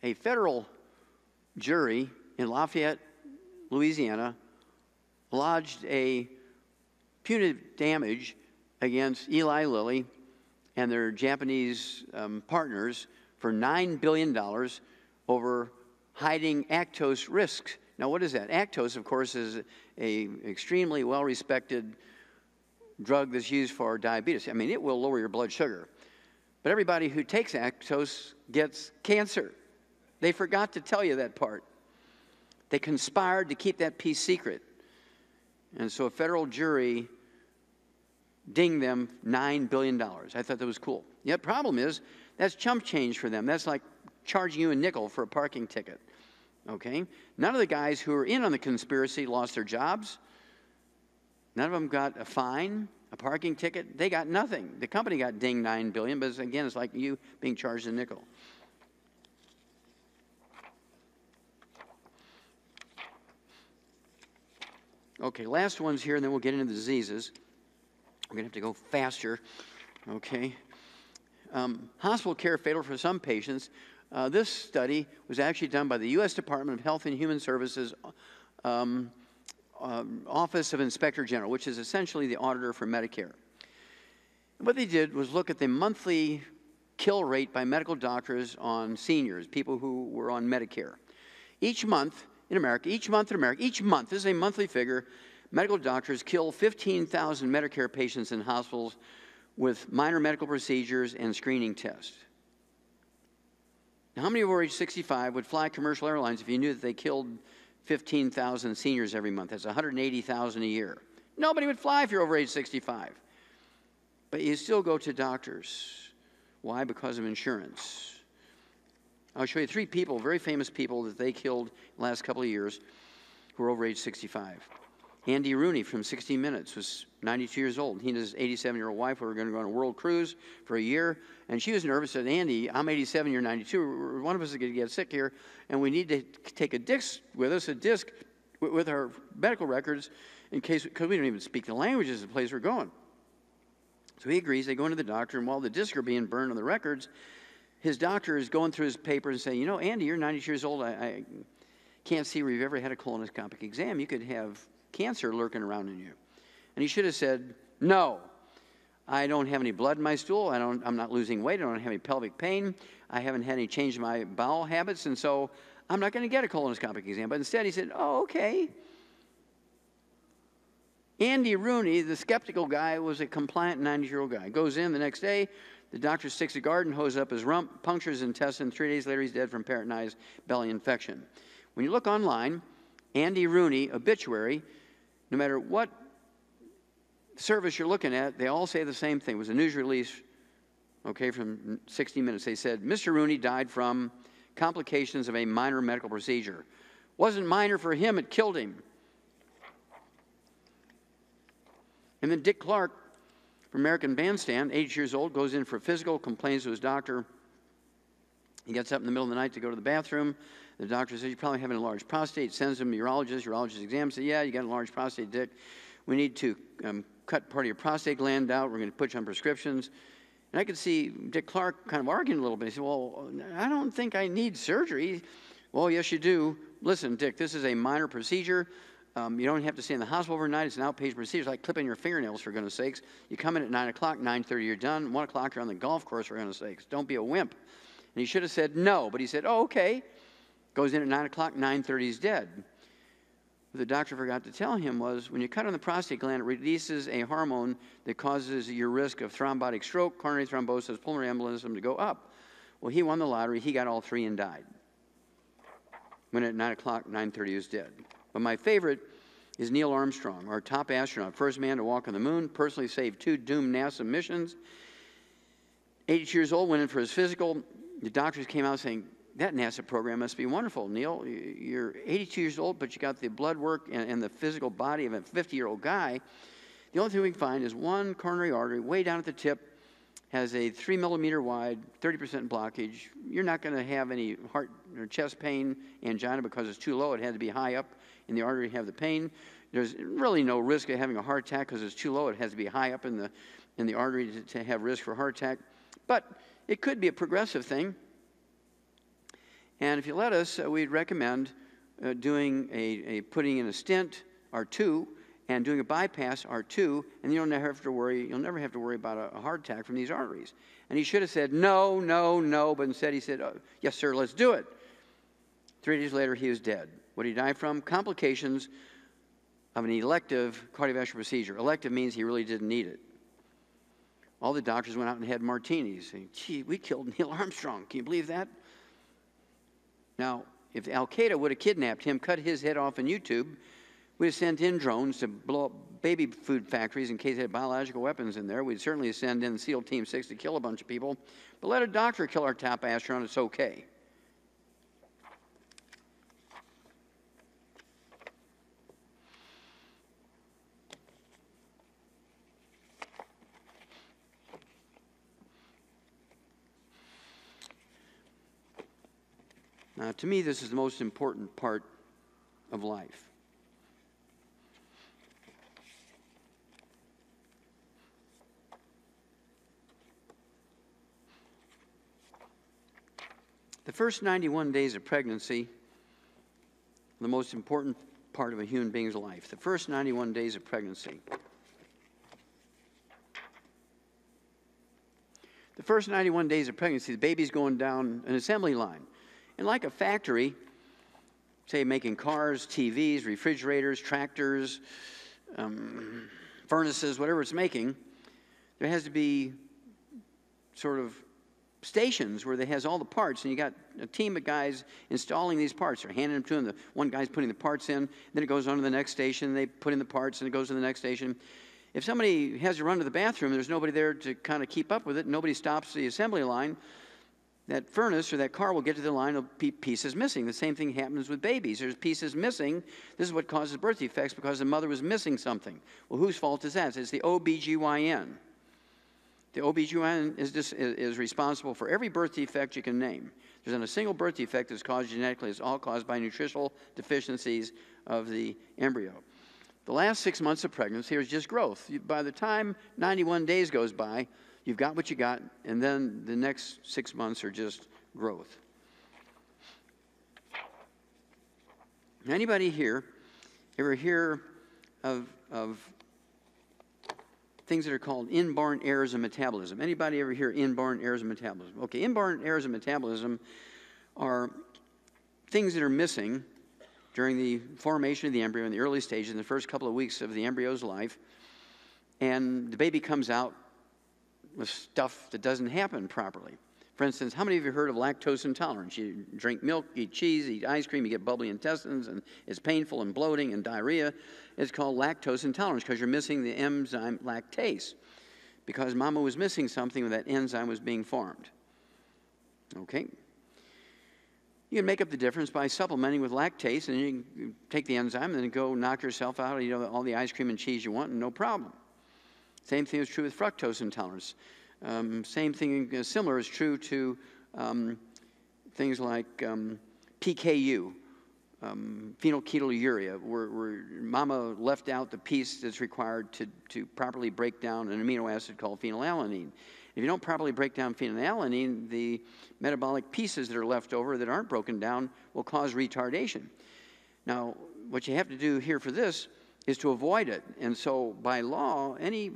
a federal jury in Lafayette, Louisiana, lodged a punitive damage against Eli Lilly and their Japanese partners for $9 billion over hiding lactose risks. Now, what is that? Lactose, of course, is an extremely well-respected drug that's used for diabetes. I mean, it will lower your blood sugar. But everybody who takes lactose gets cancer. They forgot to tell you that part. They conspired to keep that piece secret. And so a federal jury dinged them $9 billion. I thought that was cool. The problem is, that's chump change for them. That's like charging you a nickel for a parking ticket. Okay? None of the guys who were in on the conspiracy lost their jobs. None of them got a fine, a parking ticket. They got nothing. The company got dinged $9 billion, but again, it's like you being charged a nickel. Okay, last ones here, and then we'll get into the diseases. We're going to have to go faster. Okay. Hospital care fatal for some patients. This study was actually done by the U.S. Department of Health and Human Services Office of Inspector General, which is essentially the auditor for Medicare. What they did was look at the monthly kill rate by medical doctors on seniors, people who were on Medicare. Each month in America, each month, this is a monthly figure, medical doctors kill 15,000 Medicare patients in hospitals with minor medical procedures and screening tests. Now, how many over age 65 would fly commercial airlines if you knew that they killed 15,000 seniors every month? That's 180,000 a year. Nobody would fly if you're over age 65. But you still go to doctors. Why? Because of insurance. I'll show you 3 people, very famous people, that they killed in the last couple of years who were over age 65. Andy Rooney from 60 Minutes was 92 years old. He and his 87-year-old wife were going to go on a world cruise for a year, and she was nervous. Said, Andy, I'm 87, you're 92. One of us is going to get sick here, and we need to take a disc with us, a disc with our medical records, in case, because we don't even speak the languages of the place we're going. So he agrees. They go into the doctor, and while the discs are being burned on the records, his doctor is going through his papers and saying, you know, Andy, you're 92 years old. I can't see where you've ever had a colonoscopic exam. You could have cancer lurking around in you. And he should have said, no, I don't have any blood in my stool. I'm not losing weight. I don't have any pelvic pain. I haven't had any change in my bowel habits, and so I'm not going to get a colonoscopic exam. But instead he said, oh, okay. Andy Rooney, the skeptical guy, was a compliant 90-year-old guy. Goes in the next day. The doctor sticks a garden hose up his rump, punctures his intestine. 3 days later, he's dead from peritonitis belly infection. When you look online, Andy Rooney obituary, no matter what service you're looking at, they all say the same thing. It was a news release, okay, from 60 Minutes. They said, Mr. Rooney died from complications of a minor medical procedure. Wasn't minor for him, it killed him. And then Dick Clark, from American Bandstand, 80 years old, goes in for a physical, complains to his doctor. He gets up in the middle of the night to go to the bathroom. The doctor says, you probably have an enlarged prostate. Sends him to urologist. Urologist examines. Says, yeah, you got an enlarged prostate, Dick. We need to cut part of your prostate gland out. We're going to put you on prescriptions. And I could see Dick Clark kind of arguing a little bit. He said, well, I don't think I need surgery. Well, yes, you do. Listen, Dick, this is a minor procedure. You don't have to stay in the hospital overnight. It's an outpatient procedure. It's like clipping your fingernails, for goodness sakes. You come in at 9 o'clock, 9:30, you're done. 1 o'clock, you're on the golf course, for goodness sakes. Don't be a wimp. And he should have said no, but he said, oh, okay. Goes in at 9 o'clock, 9:30, he's dead. What the doctor forgot to tell him was, when you cut on the prostate gland, it releases a hormone that causes your risk of thrombotic stroke, coronary thrombosis, pulmonary embolism to go up. Well, he won the lottery. He got all 3 and died. When at 9 o'clock, 9:30, he was dead. But my favorite is Neil Armstrong, our top astronaut, first man to walk on the moon, personally saved 2 doomed NASA missions. 82 years old, went in for his physical. The doctors came out saying, that NASA program must be wonderful, Neil. You're 82 years old, but you got the blood work and the physical body of a 50-year-old guy. The only thing we can find is one coronary artery way down at the tip, has a 3 millimeter wide, 30% blockage. You're not going to have any heart or chest pain, angina, because it's too low. It had to be high up in the artery to have the pain. There's really no risk of having a heart attack because it's too low. It has to be high up in the artery to have risk for heart attack. But it could be a progressive thing. And if you let us, we'd recommend doing putting in a stent or two and doing a bypass or two, and you'll never have to worry about a heart attack from these arteries. And he should have said no, no, no, but instead he said, yes, sir, let's do it. 3 days later, he was dead. What did he die from? Complications of an elective cardiovascular procedure. Elective means he really didn't need it. All the doctors went out and had martinis, saying, gee, we killed Neil Armstrong. Can you believe that? Now, if Al-Qaeda would have kidnapped him, cut his head off on YouTube, we'd have sent in drones to blow up baby food factories in case they had biological weapons in there. We'd certainly send in SEAL Team 6 to kill a bunch of people. But let a doctor kill our top astronaut, it's okay. Now, to me, this is the most important part of life. The first 91 days of pregnancy, the most important part of a human being's life. The first 91 days of pregnancy. The first 91 days of pregnancy, the baby's going down an assembly line. And like a factory, say making cars, TVs, refrigerators, tractors, furnaces, whatever it's making, there has to be sort of stations where it has all the parts, and you got a team of guys installing these parts. They're handing them to them. One guy's putting the parts in, then it goes on to the next station, they put in the parts, and it goes to the next station. If somebody has to run to the bathroom, there's nobody there to kind of keep up with it, nobody stops the assembly line, that furnace or that car will get to the line of pieces missing. The same thing happens with babies. There's pieces missing. This is what causes birth defects, because the mother was missing something. Well, whose fault is that? It's the OBGYN. The OBGYN is responsible for every birth defect you can name. There's not a single birth defect that's caused genetically. It's all caused by nutritional deficiencies of the embryo. The last 6 months of pregnancy is just growth. By the time 91 days goes by, you've got what you got, and then the next 6 months are just growth. Anybody here ever hear of things that are called inborn errors of metabolism? Anybody ever hear inborn errors of metabolism? Okay, inborn errors of metabolism are things that are missing during the formation of the embryo in the early stages, in the first couple of weeks of the embryo's life, and the baby comes out with stuff that doesn't happen properly. For instance, how many of you heard of lactose intolerance? You drink milk, eat cheese, eat ice cream, you get bubbly intestines, and it's painful and bloating and diarrhea. It's called lactose intolerance because you're missing the enzyme lactase, because mama was missing something when that enzyme was being formed. Okay? You can make up the difference by supplementing with lactase, and you can take the enzyme and then go knock yourself out, eat all the ice cream and cheese you want, and no problem. Same thing is true with fructose intolerance. Same thing, similar, is true to things like PKU, phenylketonuria, where mama left out the piece that's required to properly break down an amino acid called phenylalanine. If you don't properly break down phenylalanine, the metabolic pieces that are left over that aren't broken down will cause retardation. Now, what you have to do here for this is to avoid it. And so, by law, any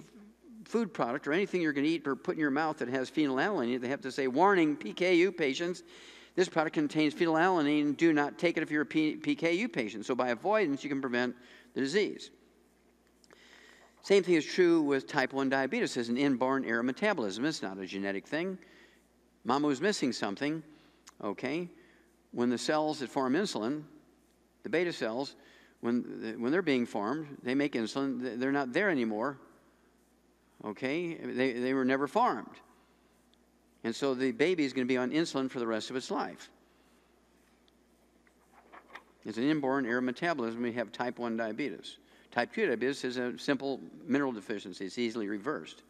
food product or anything you're going to eat or put in your mouth that has phenylalanine, they have to say, warning, PKU patients, this product contains phenylalanine, do not take it if you're a PKU patient. So by avoidance, you can prevent the disease. Same thing is true with type 1 diabetes. It's an inborn error of metabolism. It's not a genetic thing. Mama was missing something, okay? When the cells that form insulin, the beta cells, when they're being formed, they make insulin, they're not there anymore. Okay, they were never formed. And so the baby is going to be on insulin for the rest of its life. It's an inborn error of metabolism. We have type 1 diabetes. Type 2 diabetes is a simple mineral deficiency. It's easily reversed.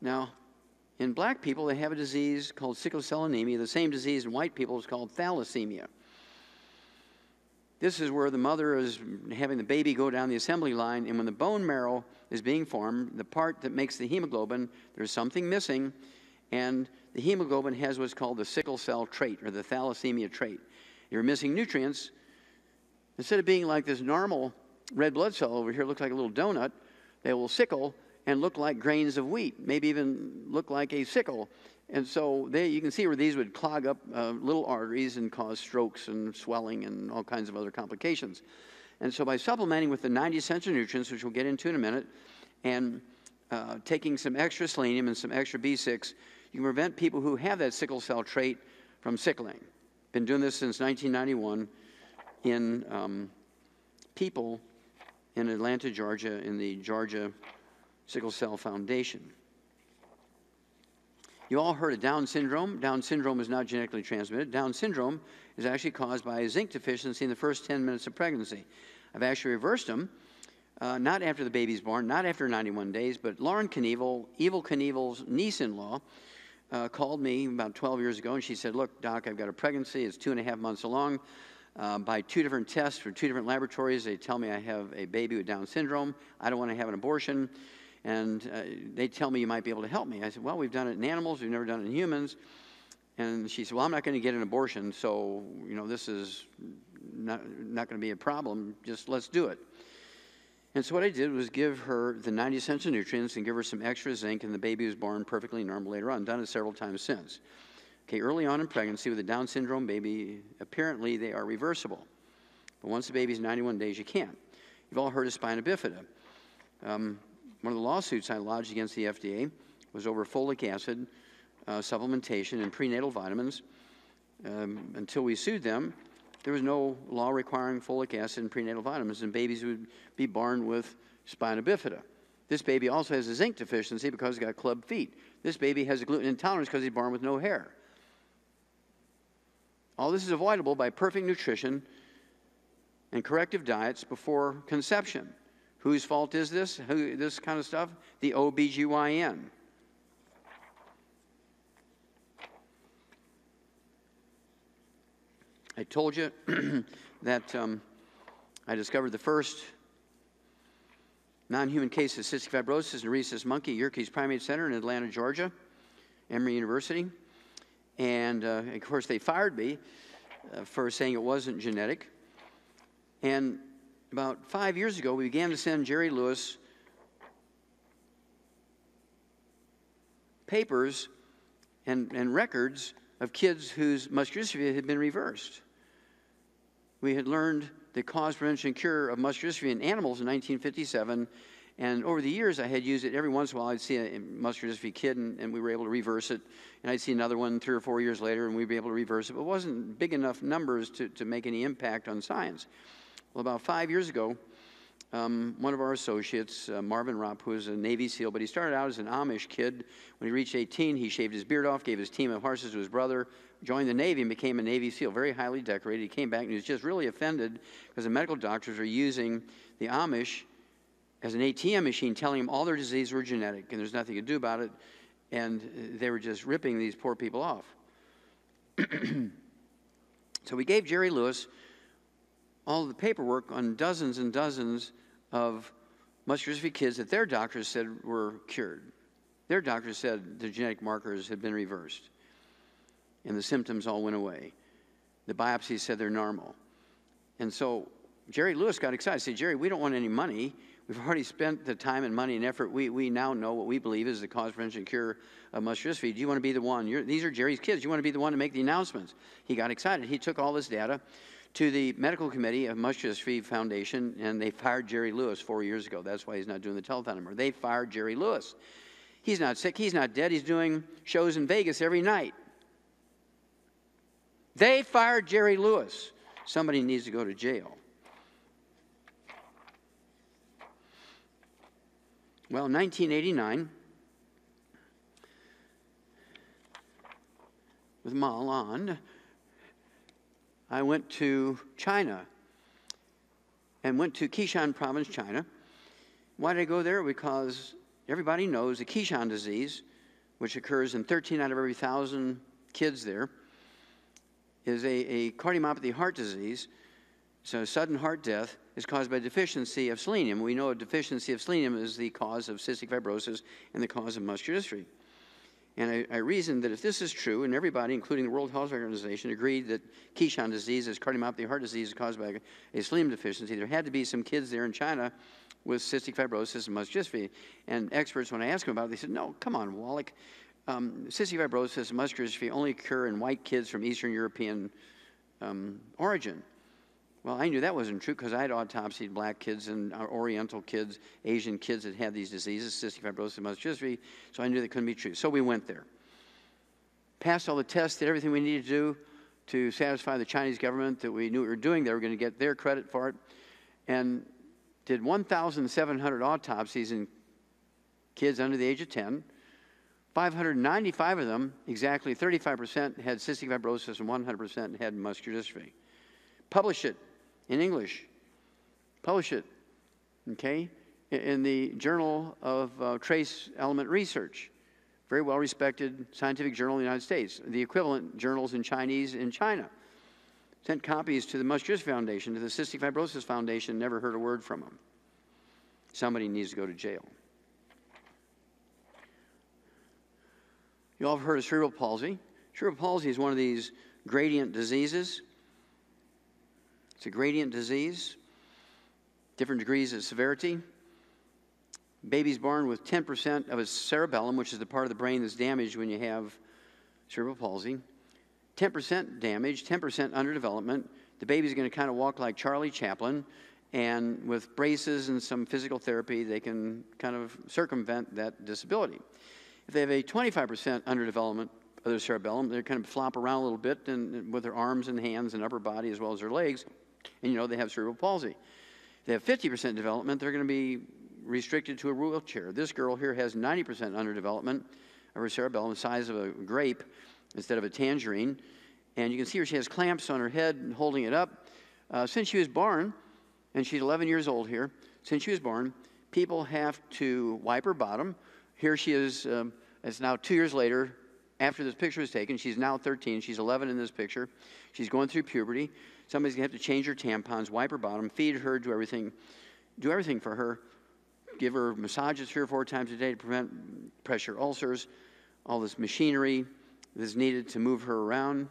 Now, in black people, they have a disease called sickle cell anemia. The same disease in white people is called thalassemia. This is where the mother is having the baby go down the assembly line, and when the bone marrow is being formed, the part that makes the hemoglobin, there's something missing, and the hemoglobin has what's called the sickle cell trait or the thalassemia trait. You're missing nutrients. Instead of being like this normal red blood cell over here, looks like a little donut, they will sickle and look like grains of wheat, maybe even look like a sickle. And so you can see where these would clog up little arteries and cause strokes and swelling and all kinds of other complications. And so by supplementing with the 90 essential nutrients, which we'll get into in a minute, and taking some extra selenium and some extra B6, you can prevent people who have that sickle cell trait from sickling. Been doing this since 1991 in people in Atlanta, Georgia, in the Georgia Sickle Cell Foundation. You all heard of Down syndrome. Down syndrome is not genetically transmitted. Down syndrome is actually caused by a zinc deficiency in the first 10 minutes of pregnancy. I've actually reversed them, not after the baby's born, not after 91 days, but Lauren Knievel, Evel Knievel's niece-in-law, called me about 12 years ago, and she said, look, Doc, I've got a pregnancy. It's 2.5 months along. By 2 different tests for 2 different laboratories, they tell me I have a baby with Down syndrome. I don't want to have an abortion. And they tell me you might be able to help me. I said, well, we've done it in animals. We've never done it in humans. And she said, well, I'm not going to get an abortion, so, you know, this is not going to be a problem. Just let's do it. And so what I did was give her the 90 essential nutrients and give her some extra zinc, and the baby was born perfectly normal later on. Done it several times since. Okay, early on in pregnancy with a Down syndrome baby, apparently they are reversible. But once the baby's 91 days, you can't. You've all heard of spina bifida. One of the lawsuits I lodged against the FDA was over folic acid supplementation and prenatal vitamins. Until we sued them, there was no law requiring folic acid and prenatal vitamins, and babies would be born with spina bifida. This baby also has a zinc deficiency because he's got club feet. This baby has a gluten intolerance because he's born with no hair. All this is avoidable by perfect nutrition and corrective diets before conception. Whose fault is this? This kind of stuff? The OBGYN. I told you that I discovered the first non-human case of cystic fibrosis in a rhesus monkey at Yerkes Primate Center in Atlanta, Georgia, Emory University. And, of course, they fired me for saying it wasn't genetic. And about 5 years ago, we began to send Jerry Lewis papers and records of kids whose muscular dystrophy had been reversed. We had learned the cause, prevention, and cure of muscular dystrophy in animals in 1957, and over the years, I had used it every once in a while. I'd see a muscular dystrophy kid, and we were able to reverse it, and I'd see another one 3 or 4 years later, and we'd be able to reverse it, but it wasn't big enough numbers to make any impact on science. Well, about 5 years ago, one of our associates, Marvin Ropp, who was a Navy SEAL, but he started out as an Amish kid. When he reached 18, he shaved his beard off, gave his team of horses to his brother, joined the Navy, and became a Navy SEAL, very highly decorated. He came back, and he was just really offended because the medical doctors were using the Amish as an ATM machine, telling him all their diseases were genetic, and there's nothing to do about it, and they were just ripping these poor people off. So we gave Jerry Lewis all the paperwork on dozens and dozens of muscular dystrophy kids that their doctors said were cured. Their doctors said the genetic markers had been reversed, and the symptoms all went away. The biopsies said they're normal. And so Jerry Lewis got excited. He said, Jerry, we don't want any money. We've already spent the time and money and effort. We now know what we believe is the cause, prevention, and cure of muscular dystrophy. Do you want to be the one? These are Jerry's kids. You want to be the one to make the announcements? He got excited. He took all this data to the medical committee of Muscular Dystrophy Foundation, and they fired Jerry Lewis 4 years ago. That's why he's not doing the telethon anymore. They fired Jerry Lewis. He's not sick. He's not dead. He's doing shows in Vegas every night. They fired Jerry Lewis. Somebody needs to go to jail. Well, in 1989, with Ma Lan, I went to China and went to Qishan province, China. Why did I go there? Because everybody knows the Qishan disease, which occurs in 13 out of every 1,000 kids there, is a cardiomyopathy heart disease. So sudden heart death is caused by deficiency of selenium. We know a deficiency of selenium is the cause of cystic fibrosis and the cause of muscular dystrophy. And I reasoned that if this is true, and everybody, including the World Health Organization, agreed that Keyshawn disease is cardiomyopathy heart disease caused by a selenium deficiency, there had to be some kids there in China with cystic fibrosis and muscular dystrophy. And experts, when I asked them about it, they said, no, come on, Wallach. Cystic fibrosis and muscular dystrophy only occur in white kids from Eastern European origin. Well, I knew that wasn't true because I had autopsied black kids and Oriental kids, Asian kids that had these diseases, cystic fibrosis and muscular dystrophy, so I knew that couldn't be true. So we went there. Passed all the tests, did everything we needed to do to satisfy the Chinese government that we knew what we were doing. They were going to get their credit for it. And did 1,700 autopsies in kids under the age of 10. 595 of them, exactly 35%, had cystic fibrosis and 100% had muscular dystrophy. Published it in English. Published it, okay, in the Journal of Trace Element Research. Very well-respected scientific journal in the United States. The equivalent journals in Chinese in China. Sent copies to the Muscular Dystrophy Foundation, to the Cystic Fibrosis Foundation, never heard a word from them. Somebody needs to go to jail. You all have heard of cerebral palsy. Cerebral palsy is one of these gradient diseases. It's a gradient disease, different degrees of severity. Baby's born with 10% of his cerebellum, which is the part of the brain that's damaged when you have cerebral palsy. 10% damage, 10% underdevelopment. The baby's going to kind of walk like Charlie Chaplin, and with braces and some physical therapy, they can kind of circumvent that disability. If they have a 25% underdevelopment of their cerebellum, they kind of flop around a little bit and with their arms and hands and upper body as well as their legs, and you know they have cerebral palsy. If they have 50% development, they're going to be restricted to a wheelchair. This girl here has 90% underdevelopment of her cerebellum, the size of a grape instead of a tangerine, and you can see her, she has clamps on her head and holding it up. Since she was born, and she's 11 years old here, since she was born, people have to wipe her bottom. Here she is, it's now 2 years later, after this picture was taken. She's now 13, she's 11 in this picture. She's going through puberty. Somebody's gonna have to change her tampons, wipe her bottom, feed her, do everything for her. Give her massages 3 or 4 times a day to prevent pressure ulcers, all this machinery that's needed to move her around,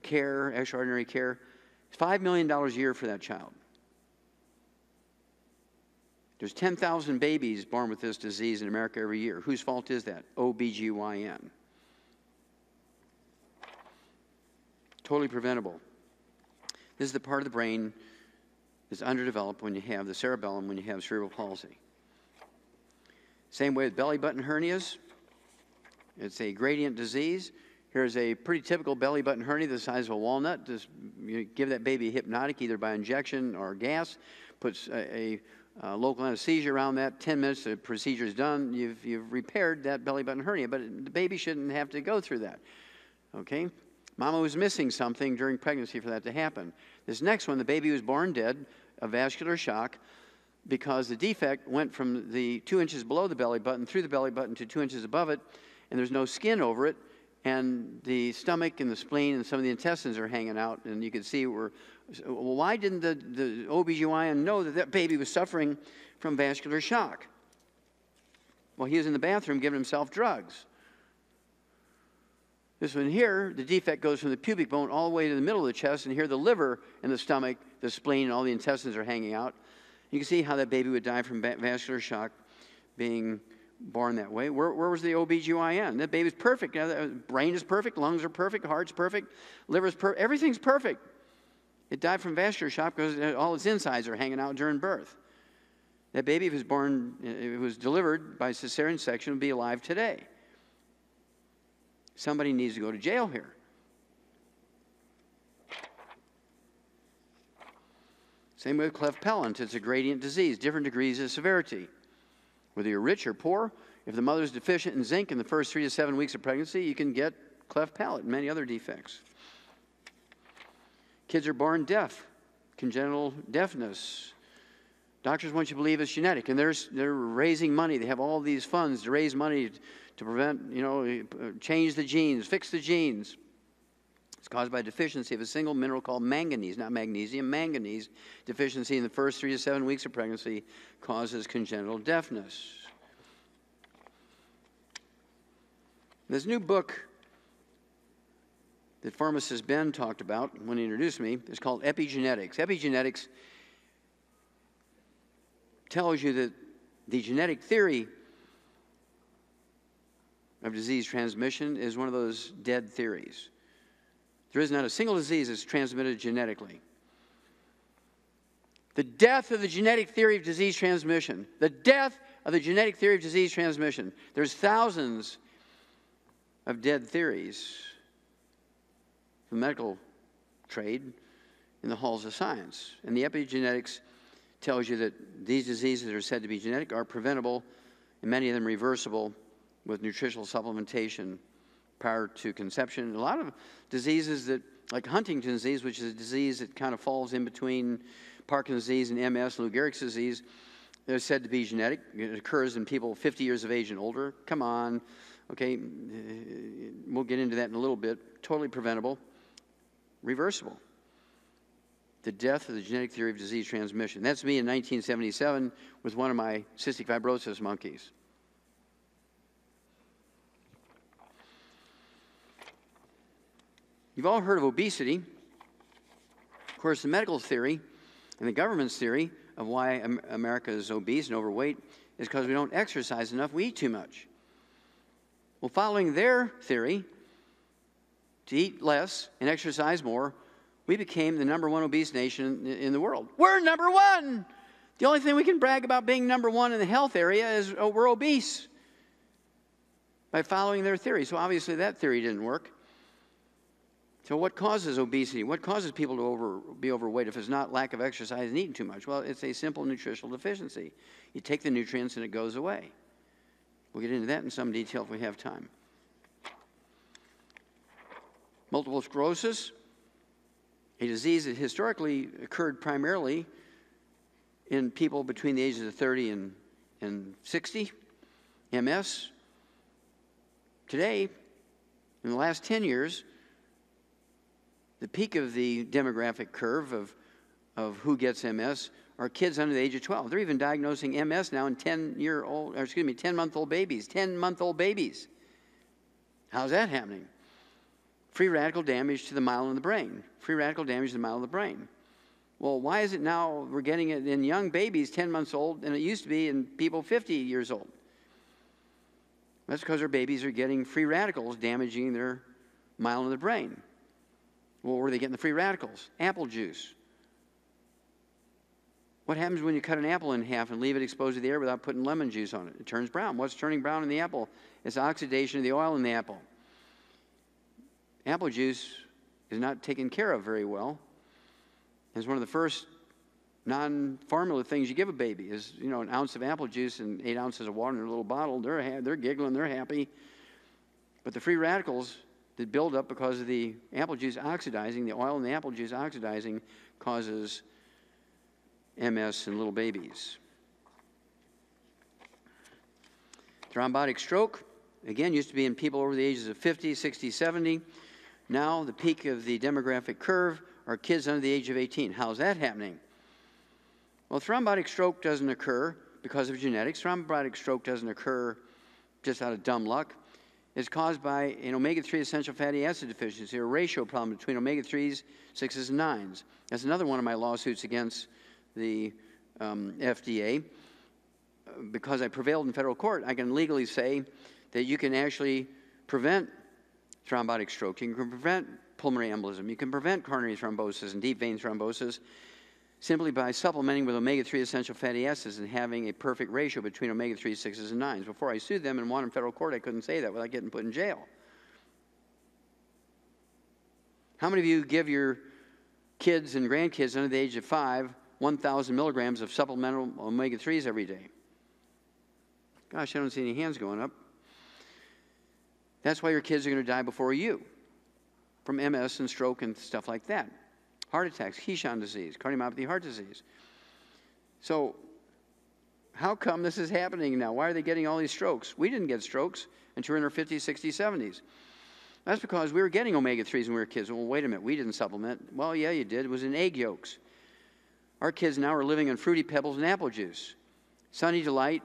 care, extraordinary care. It's $5 million a year for that child. There's 10,000 babies born with this disease in America every year. Whose fault is that? OBGYN. Totally preventable. This is the part of the brain that's underdeveloped when you have the cerebellum, when you have cerebral palsy. Same way with belly button hernias. It's a gradient disease. Here's a pretty typical belly button hernia the size of a walnut. Just you give that baby a hypnotic either by injection or gas. Puts a local anesthesia around that. 10 minutes, the procedure's done. You've repaired that belly button hernia, but the baby shouldn't have to go through that. Okay? Mama was missing something during pregnancy for that to happen. This next one, the baby was born dead of vascular shock because the defect went from the 2 inches below the belly button through the belly button to 2 inches above it, and there's no skin over it, and the stomach and the spleen and some of the intestines are hanging out, and you can see well, why didn't the OBGYN know that that baby was suffering from vascular shock? Well, he was in the bathroom giving himself drugs. This one here, the defect goes from the pubic bone all the way to the middle of the chest, and here the liver and the stomach, the spleen, and all the intestines are hanging out. You can see how that baby would die from vascular shock being born that way. Where was the OBGYN? That baby's perfect. Brain is perfect, lungs are perfect, heart's perfect, liver's perfect, everything's perfect. It died from vascular shock because all its insides are hanging out during birth. That baby, if it was born, it was delivered by cesarean section, would be alive today. Somebody needs to go to jail here. Same with cleft palate. It's a gradient disease, different degrees of severity. Whether you're rich or poor, if the mother's deficient in zinc in the first 3 to 7 weeks of pregnancy, you can get cleft palate and many other defects. Kids are born deaf, congenital deafness. Doctors want you to believe it's genetic, and they're raising money. They have all these funds to raise money to prevent, change the genes, fix the genes. It's caused by a deficiency of a single mineral called manganese, not magnesium, manganese. Deficiency in the first 3 to 7 weeks of pregnancy causes congenital deafness. This new book that pharmacist Ben talked about when he introduced me is called Epigenetics. Epigenetics tells you that the genetic theory of disease transmission is one of those dead theories. There is not a single disease that's transmitted genetically. The death of the genetic theory of disease transmission. The death of the genetic theory of disease transmission. There's thousands of dead theories from the medical trade in the halls of science. And the epigenetics tells you that these diseases that are said to be genetic are preventable, and many of them reversible with nutritional supplementation prior to conception. A lot of diseases that, like Huntington's disease, which is a disease that kind of falls in between Parkinson's disease and MS, Lou Gehrig's disease, they're said to be genetic. It occurs in people 50 years of age and older. Come on. Okay, we'll get into that in a little bit. Totally preventable, reversible. The death of the genetic theory of disease transmission. That's me in 1977 with one of my cystic fibrosis monkeys. You've all heard of obesity. Of course, the medical theory and the government's theory of why America is obese and overweight is because we don't exercise enough, we eat too much. Well, following their theory, to eat less and exercise more, we became the #1 obese nation in the world. We're #1! The only thing we can brag about being #1 in the health area is we're obese by following their theory. So obviously that theory didn't work. So what causes obesity? What causes people to be overweight if it's not lack of exercise and eating too much? Well, it's a simple nutritional deficiency. You take the nutrients and it goes away. We'll get into that in some detail if we have time. Multiple sclerosis, a disease that historically occurred primarily in people between the ages of 30 and 60. MS. Today, in the last 10 years, the peak of the demographic curve of who gets MS are kids under the age of 12. They're even diagnosing MS now in 10-month-old babies. 10-month-old babies. How's that happening? Free radical damage to the myelin in the brain. Free radical damage to the myelin in the brain. Well, why is it now we're getting it in young babies, 10 months old, and it used to be in people 50 years old? That's because our babies are getting free radicals damaging their myelin in the brain. Well, where are they getting the free radicals? Apple juice. What happens when you cut an apple in half and leave it exposed to the air without putting lemon juice on it? It turns brown. What's turning brown in the apple? It's oxidation of the oil in the apple. Apple juice is not taken care of very well. It's one of the first non-formula things you give a baby is, an ounce of apple juice and 8 ounces of water in a little bottle. They're giggling, they're happy. But the free radicals that build up because of the apple juice oxidizing, the oil in the apple juice oxidizing, causes MS in little babies. Thrombotic stroke, again, used to be in people over the ages of 50, 60, 70. Now, the peak of the demographic curve are kids under the age of 18. How's that happening? Well, thrombotic stroke doesn't occur because of genetics. Thrombotic stroke doesn't occur just out of dumb luck. It's caused by an omega-3 essential fatty acid deficiency, or a ratio problem between omega-3s, 6s, and 9s. That's another one of my lawsuits against the FDA. Because I prevailed in federal court, I can legally say that you can actually prevent thrombotic stroke. You can prevent pulmonary embolism. You can prevent coronary thrombosis and deep vein thrombosis simply by supplementing with omega-3 essential fatty acids and having a perfect ratio between omega-3, 6s, and 9s. Before I sued them and won in federal court, I couldn't say that without getting put in jail. How many of you give your kids and grandkids under the age of 5 1,000 milligrams of supplemental omega-3s every day? Gosh, I don't see any hands going up. That's why your kids are going to die before you from MS and stroke and stuff like that. Heart attacks, Keyshawn disease, cardiomyopathy, heart disease. So how come this is happening now? Why are they getting all these strokes? We didn't get strokes until we were in our 50s, 60s, 70s. That's because we were getting omega-3s when we were kids. Well, wait a minute, we didn't supplement. Well, yeah, you did. It was in egg yolks. Our kids now are living on Fruity Pebbles and apple juice, Sunny Delight,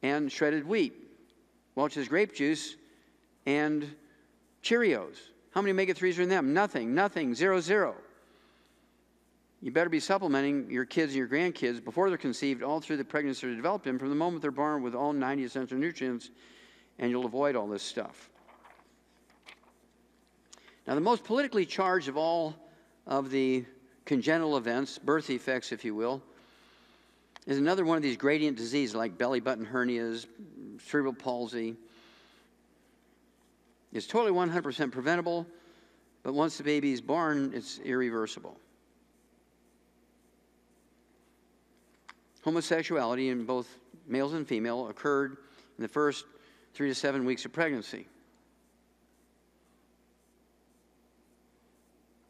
and shredded wheat, Welch's grape juice, and Cheerios. How many omega-3s are in them? Nothing, nothing, 0, 0. You better be supplementing your kids and your grandkids before they're conceived, all through the pregnancy to develop them, from the moment they're born, with all 90 essential nutrients, and you'll avoid all this stuff. Now, the most politically charged of all of the congenital events, birth defects, if you will, is another one of these gradient diseases like belly button hernias, cerebral palsy. It's totally 100% preventable, but once the baby is born, it's irreversible. Homosexuality in both males and female occurred in the first 3 to 7 weeks of pregnancy.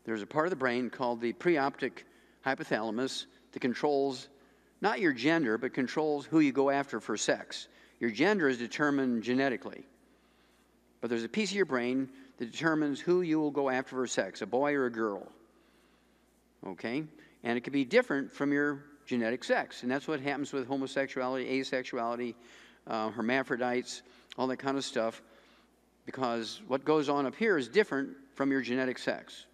There's a part of the brain called the preoptic hypothalamus that controls not your gender, but controls who you go after for sex. Your gender is determined genetically. But there's a piece of your brain that determines who you will go after for sex, a boy or a girl. Okay? And it can be different from your genetic sex. And that's what happens with homosexuality, asexuality, hermaphrodites, all that kind of stuff, because what goes on up here is different from your genetic sex.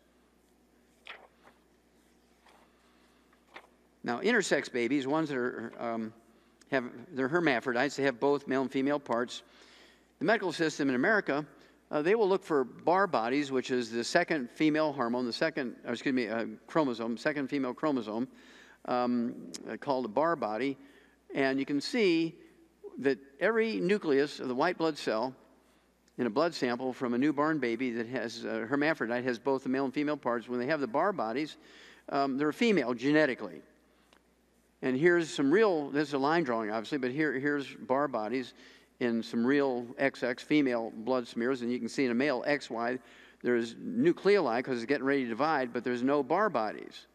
Now, intersex babies, ones that are, they're hermaphrodites, they have both male and female parts. The medical system in America, they will look for bar bodies, which is the second female hormone, chromosome, second female chromosome, called a bar body. And you can see that every nucleus of the white blood cell in a blood sample from a newborn baby that has a hermaphrodite has both the male and female parts. When they have the bar bodies, they're female genetically. And here's some real, this is a line drawing obviously, but here's bar bodies in some real XX female blood smears, and you can see in a male XY, there's nucleoli because it's getting ready to divide, but there's no bar bodies.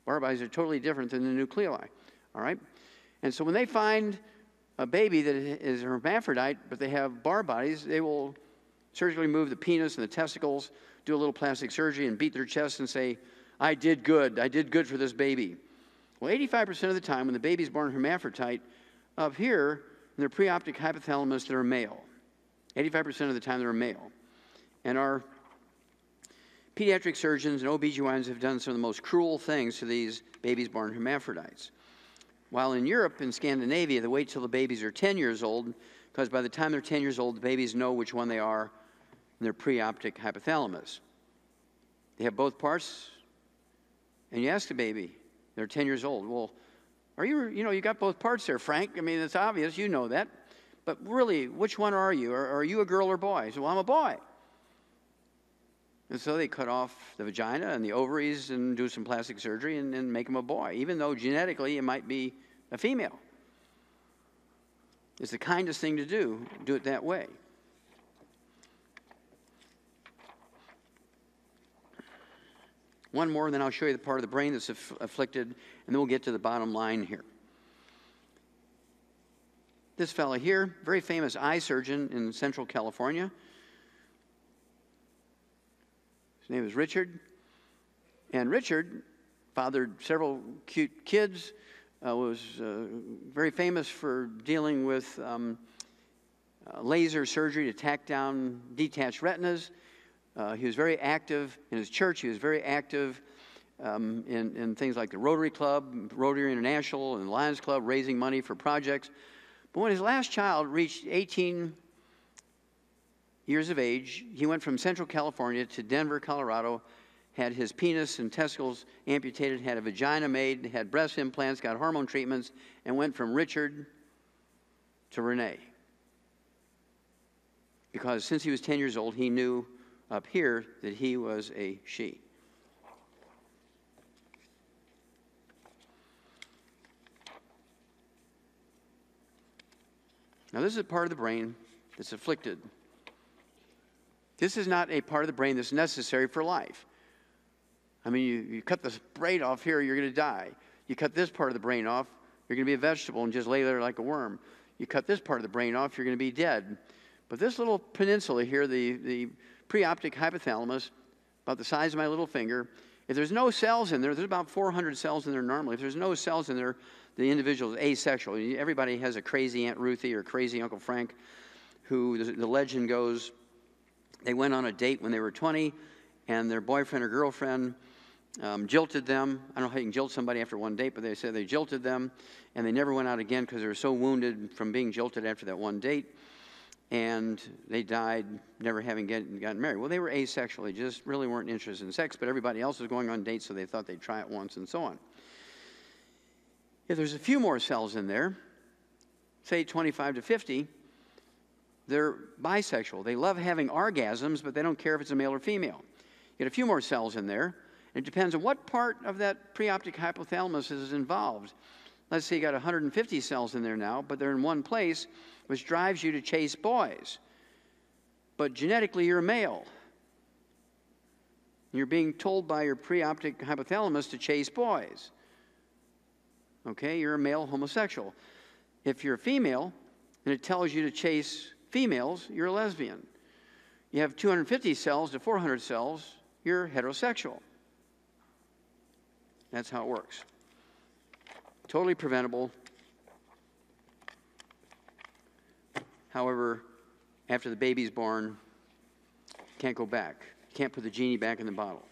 Bar bodies are totally different than the nucleoli, all right? And so when they find a baby that is a hermaphrodite, but they have bar bodies, they will surgically remove the penis and the testicles, do a little plastic surgery, and beat their chest and say, I did good for this baby. Well, 85% of the time when the baby's born hermaphrodite, up here in their preoptic hypothalamus, they're male. 85% of the time they're male. And our pediatric surgeons and OBGYNs have done some of the most cruel things to these babies born hermaphrodites. While in Europe and Scandinavia, they wait till the babies are 10 years old, because by the time they're 10 years old, the babies know which one they are in their preoptic hypothalamus. They have both parts, and you ask the baby, they're 10 years old. Well, are you got both parts there, Frank. I mean, it's obvious, you know that. But really, which one are you? Are you a girl or boy? So, well, I'm a boy. And so they cut off the vagina and the ovaries and do some plastic surgery and make him a boy, even though genetically it might be a female. It's the kindest thing to do it that way. One more, and then I'll show you the part of the brain that's afflicted, and then we'll get to the bottom line here. This fellow here, very famous eye surgeon in Central California. His name is Richard. And Richard fathered several cute kids, was very famous for dealing with laser surgery to tack down detached retinas. He was very active in his church. He was very active in things like the Rotary Club, Rotary International, and Lions Club, raising money for projects. But when his last child reached 18 years of age, he went from Central California to Denver, Colorado, had his penis and testicles amputated, had a vagina made, had breast implants, got hormone treatments, and went from Richard to Renee. Because since he was 10 years old, he knew up here that he was a she. Now, this is a part of the brain that's afflicted. This is not a part of the brain that's necessary for life. I mean, you cut this brain off here, you're going to die. You cut this part of the brain off, you're going to be a vegetable and just lay there like a worm. You cut this part of the brain off, you're going to be dead. But this little peninsula here, the preoptic hypothalamus, about the size of my little finger, if there's no cells in there, there's about 400 cells in there normally. If there's no cells in there, the individual is asexual. Everybody has a crazy Aunt Ruthie or crazy Uncle Frank, who the legend goes, they went on a date when they were 20, and their boyfriend or girlfriend jilted them. I don't know how you can jilt somebody after one date, but they said they jilted them, and they never went out again because they were so wounded from being jilted after that one date, and they died never having gotten married. Well, they were asexual. They just really weren't interested in sex, but everybody else was going on dates, so they thought they'd try it once and so on. If there's a few more cells in there, say 25 to 50, they're bisexual. They love having orgasms, but they don't care if it's a male or female. You get a few more cells in there. It depends on what part of that preoptic hypothalamus is involved. Let's say you got 150 cells in there now, but they're in one place, which drives you to chase boys. But genetically, you're a male. You're being told by your preoptic hypothalamus to chase boys. Okay, you're a male homosexual. If you're a female, and it tells you to chase females, you're a lesbian. You have 250 cells to 400 cells, you're heterosexual. That's how it works. Totally preventable. However, after the baby's born, you can't go back. You can't put the genie back in the bottle.